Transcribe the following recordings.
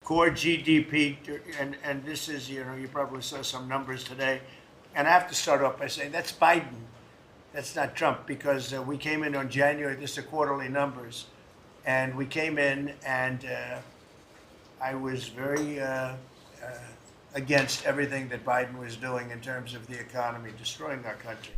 core GDP, and this is, you probably saw some numbers today. And I have to start off by saying that's Biden. That's not Trump, because we came in on January, this is quarterly numbers, and we came in and I was very against everything that Biden was doing in terms of the economy, destroying our country.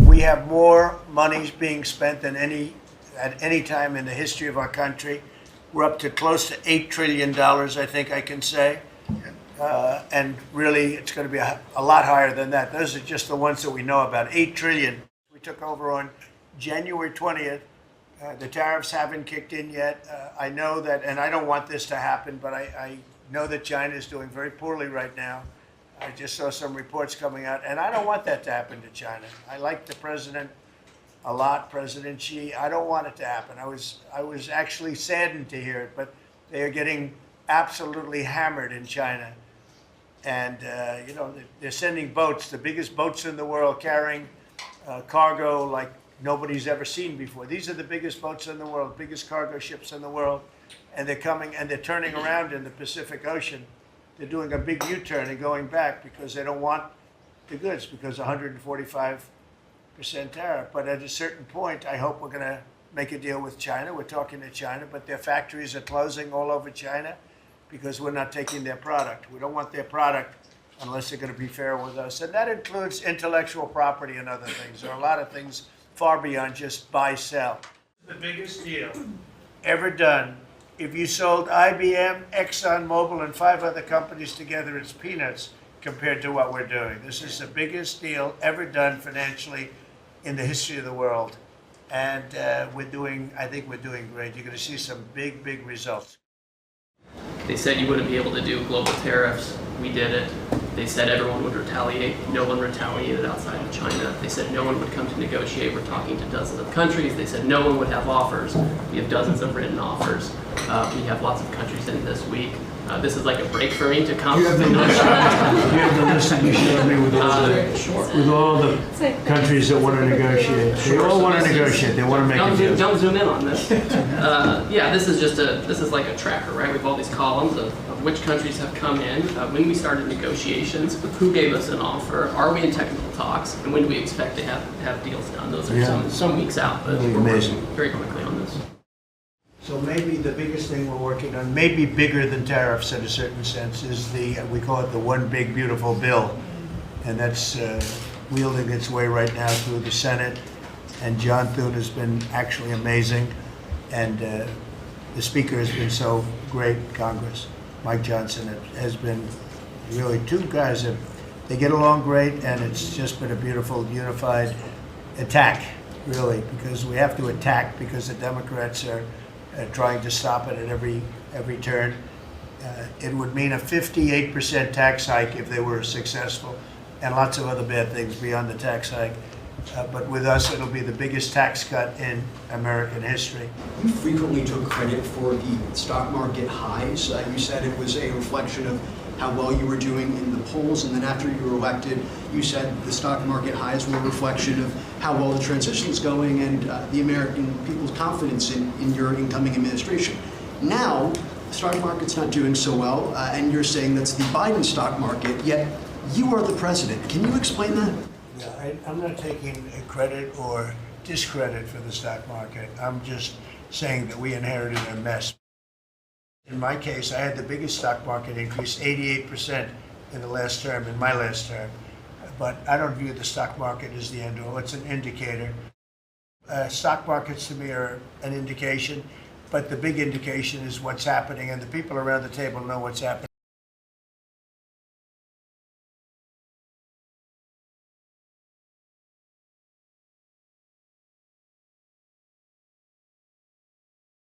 We have more money being spent than at any time in the history of our country. We're up to close to $8 trillion, I think I can say. And really, it's going to be a lot higher than that. Those are just the ones that we know about. $8 trillion. We took over on January 20th. The tariffs haven't kicked in yet. I know that, and I don't want this to happen, but I know that China is doing very poorly right now. I just saw some reports coming out, and I don't want that to happen to China. I like the president a lot, President Xi. I don't want it to happen. I was actually saddened to hear it, but they are getting absolutely hammered in China. And, they're sending boats, the biggest boats in the world, carrying cargo like nobody's ever seen before. These are the biggest boats in the world, biggest cargo ships in the world. And they're coming and they're turning around in the Pacific Ocean. They're doing a big U-turn and going back because they don't want the goods, because 145% tariff. But at a certain point, I hope we're going to make a deal with China. We're talking to China, but their factories are closing all over China because we're not taking their product. We don't want their product unless they're going to be fair with us. And that includes intellectual property and other things. There are a lot of things far beyond just buy, sell. The biggest deal ever done. If you sold IBM, ExxonMobil, and 5 other companies together, it's peanuts compared to what we're doing. This is the biggest deal ever done financially in the history of the world. And I think we're doing great. You're going to see some big, big results. They said you wouldn't be able to do global tariffs. We did it. They said everyone would retaliate. No one retaliated outside of China. They said no one would come to negotiate. We're talking to dozens of countries. They said no one would have offers. We have dozens of written offers. We have lots of countries in this week. This is like a break for me to come. You have the list. You have the list that you showed me with all the countries that want to negotiate. They all want to negotiate. They want to make a deal. Don't zoom in on this. Yeah, this is like a tracker, right? We have all these columns of which countries have come in, when we started negotiations, who gave us an offer, are we in technical talks, and when do we expect to have deals done? Those are some weeks out, but really we're amazing. working very quickly on this. So maybe the biggest thing we're working on, maybe bigger than tariffs in a certain sense, is we call it the One Big Beautiful Bill. And that's wielding its way right now through the Senate. And John Thune has been actually amazing. And the Speaker has been so great, Congress. Mike Johnson has been really two guys that they get along great, and it's just been a beautiful, unified attack, really, because we have to attack because the Democrats are trying to stop it at every turn. It would mean a 58% tax hike if they were successful, and lots of other bad things beyond the tax hike. But with us, it'll be the biggest tax cut in American history. You frequently took credit for the stock market highs. You said it was a reflection of how well you were doing in the polls, and then after you were elected, you said the stock market highs were a reflection of how well the transition is going and the American people's confidence in your incoming administration. Now, the stock market's not doing so well, and you're saying that's the Biden stock market, yet you are the president. Can you explain that? Yeah, I'm not taking credit or discredit for the stock market. I'm just saying that we inherited a mess. In my case, I had the biggest stock market increase, 88% in the last term, in my last term. But I don't view the stock market as the end all. It's an indicator. Stock markets to me are an indication, but the big indication is what's happening, and the people around the table know what's happening.